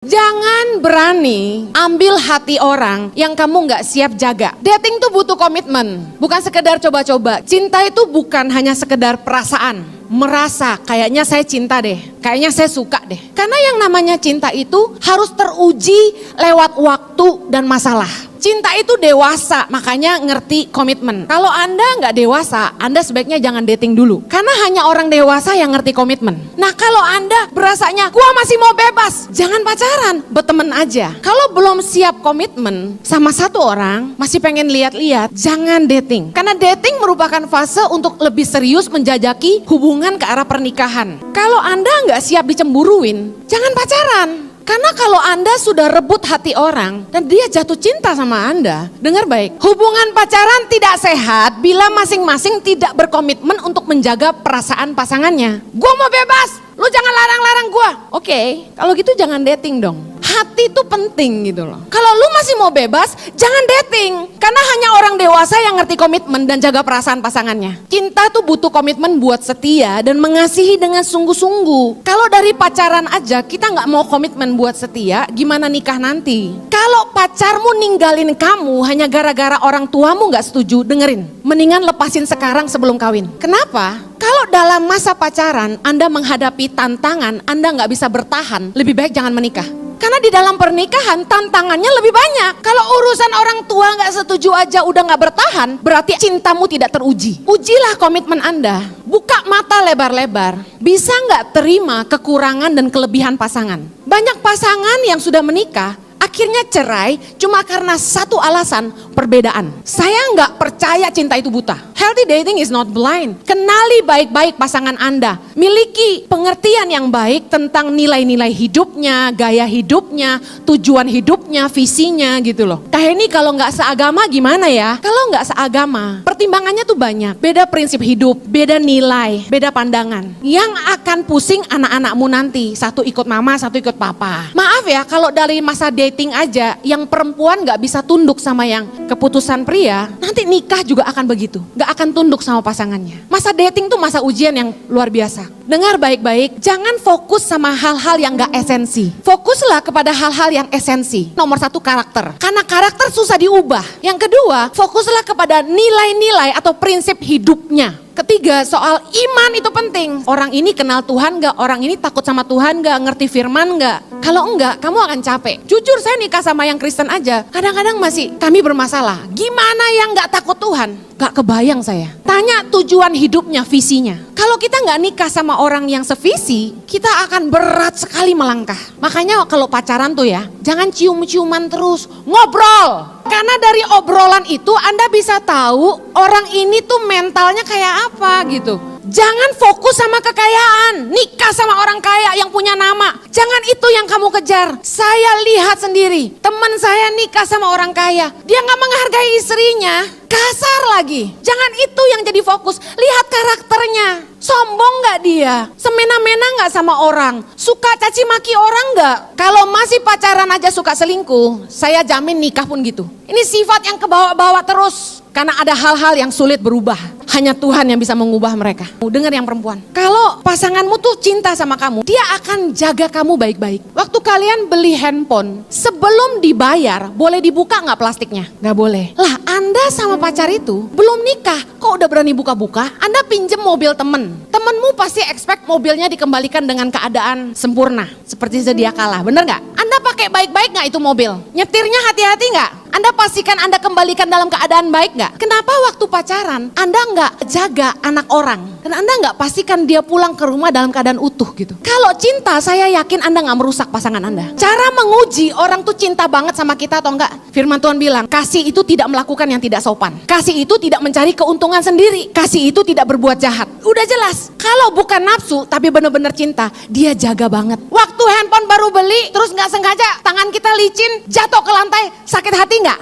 Jangan berani ambil hati orang yang kamu nggak siap jaga. Dating tuh butuh komitmen, bukan sekedar coba-coba. Cinta itu bukan hanya sekedar perasaan, merasa kayaknya saya cinta deh, kayaknya saya suka deh. Karena yang namanya cinta itu harus teruji lewat waktu dan masalah. Cinta itu dewasa, makanya ngerti komitmen. Kalau Anda nggak dewasa, Anda sebaiknya jangan dating dulu. Karena hanya orang dewasa yang ngerti komitmen. Nah kalau Anda berasanya, gua masih mau bebas, jangan pacaran, berteman aja. Kalau belum siap komitmen sama satu orang, masih pengen lihat-lihat, jangan dating. Karena dating merupakan fase untuk lebih serius menjajaki hubungan ke arah pernikahan. Kalau Anda nggak siap dicemburuin, jangan pacaran. Karena kalau Anda sudah rebut hati orang dan dia jatuh cinta sama Anda, dengar baik, hubungan pacaran tidak sehat bila masing-masing tidak berkomitmen untuk menjaga perasaan pasangannya. Gua mau bebas, lu jangan larang-larang gua. Oke, kalau gitu jangan dating dong. Hati itu penting gitu loh. Kalau lu masih mau bebas, jangan dating. Karena hanya orang dewasa yang ngerti komitmen dan jaga perasaan pasangannya. Cinta tuh butuh komitmen buat setia dan mengasihi dengan sungguh-sungguh. Kalau dari pacaran aja kita nggak mau komitmen buat setia, gimana nikah nanti? Kalau pacarmu ninggalin kamu hanya gara-gara orang tuamu nggak setuju, dengerin. Mendingan lepasin sekarang sebelum kawin. Kenapa? Kalau dalam masa pacaran Anda menghadapi tantangan, Anda nggak bisa bertahan, lebih baik jangan menikah. Karena di dalam pernikahan tantangannya lebih banyak. Kalau urusan orang tua nggak setuju aja udah nggak bertahan, berarti cintamu tidak teruji. Ujilah komitmen Anda, buka mata lebar-lebar. Bisa nggak terima kekurangan dan kelebihan pasangan? Banyak pasangan yang sudah menikah, akhirnya cerai cuma karena satu alasan, perbedaan. Saya nggak percaya cinta itu buta. Healthy dating is not blind. Kenali baik-baik pasangan Anda. Miliki pengertian yang baik tentang nilai-nilai hidupnya, gaya hidupnya, tujuan hidupnya, visinya gitu loh. Ini kalau nggak seagama gimana ya? Kalau nggak seagama, pertimbangannya tuh banyak. Beda prinsip hidup, beda nilai, beda pandangan. Yang akan pusing anak-anakmu nanti. Satu ikut mama, satu ikut papa. Maaf ya, kalau dari masa dating aja, yang perempuan nggak bisa tunduk sama yang keputusan pria, nanti nikah juga akan begitu. Nggak akan tunduk sama pasangannya. Masa dating tuh masa ujian yang luar biasa. Dengar baik-baik, jangan fokus sama hal-hal yang gak esensi. Fokuslah kepada hal-hal yang esensi. Nomor satu, karakter. Karena karakter susah diubah. Yang kedua, fokuslah kepada nilai-nilai atau prinsip hidupnya. Ketiga, soal iman itu penting. Orang ini kenal Tuhan gak? Orang ini takut sama Tuhan gak? Ngerti firman gak? Kalau enggak, kamu akan capek. Jujur, saya nikah sama yang Kristen aja, kadang-kadang masih kami bermasalah. Gimana yang gak takut Tuhan? Gak kebayang saya. Tanya tujuan hidupnya, visinya. Kalau kita gak nikah sama orang yang sevisi, kita akan berat sekali melangkah. Makanya kalau pacaran tuh ya, jangan cium-ciuman terus, ngobrol. Karena dari obrolan itu Anda bisa tahu orang ini tuh mentalnya kayak apa gitu. Jangan fokus sama kekayaan, nikah sama orang kaya yang punya nama. Jangan itu yang kamu kejar. Saya lihat sendiri, teman saya nikah sama orang kaya. Dia gak menghargai istrinya, kasar lagi. Jangan itu yang jadi fokus, lihat karakternya. Sombong gak dia? Semena-mena gak sama orang? Suka caci maki orang gak? Kalau masih pacaran aja suka selingkuh, saya jamin nikah pun gitu. Ini sifat yang kebawa-bawa terus. Karena ada hal-hal yang sulit berubah. Hanya Tuhan yang bisa mengubah mereka. Dengar yang perempuan. Kalau pasanganmu tuh cinta sama kamu, dia akan jaga kamu baik-baik. Waktu kalian beli handphone, sebelum dibayar, boleh dibuka gak plastiknya? Gak boleh. Lah Anda sama pacar itu belum nikah, kok udah berani buka-buka? Anda pinjem mobil temen. Temenmu pasti expect mobilnya dikembalikan dengan keadaan sempurna. Seperti sedia kala, bener gak? Anda pakai baik-baik gak itu mobil? Nyetirnya hati-hati gak? Anda pastikan Anda kembalikan dalam keadaan baik gak? Kenapa waktu pacaran Anda gak jaga anak orang? Dan Anda gak pastikan dia pulang ke rumah dalam keadaan utuh gitu? Kalau cinta, saya yakin Anda gak merusak pasangan Anda. Cara menguji orang tuh cinta banget sama kita atau enggak? Firman Tuhan bilang, kasih itu tidak melakukan yang tidak sopan. Kasih itu tidak mencari keuntungan sendiri. Kasih itu tidak berbuat jahat. Udah jelas, kalau bukan nafsu tapi benar-benar cinta, dia jaga banget. Waktu handphone baru beli, terus gak sengaja tangan kita licin, jatuh ke lantai, sakit hati nggak?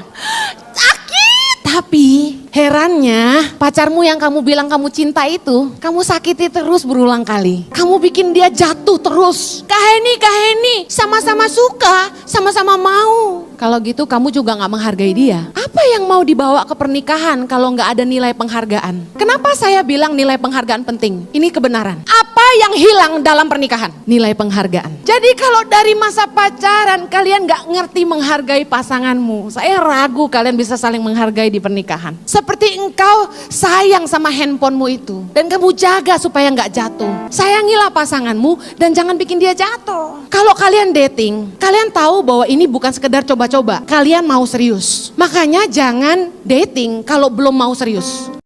Sakit. Tapi herannya pacarmu yang kamu bilang kamu cinta itu, kamu sakiti terus berulang kali. Kamu bikin dia jatuh terus. Kaheni, sama-sama suka, sama-sama mau. Kalau gitu kamu juga nggak menghargai dia. Apa yang mau dibawa ke pernikahan kalau nggak ada nilai penghargaan? Kenapa saya bilang nilai penghargaan penting? Ini kebenaran. Apa yang hilang dalam pernikahan? Nilai penghargaan. Jadi kalau dari masa pacaran kalian nggak ngerti menghargai pasanganmu, saya ragu kalian bisa saling menghargai di pernikahan. Seperti engkau sayang sama handphonemu itu dan kamu jaga supaya nggak jatuh. Sayangilah pasanganmu dan jangan bikin dia jatuh. Kalau kalian dating, kalian tahu bahwa ini bukan sekedar coba-coba. Kalian mau serius. Makanya jangan dating kalau belum mau serius.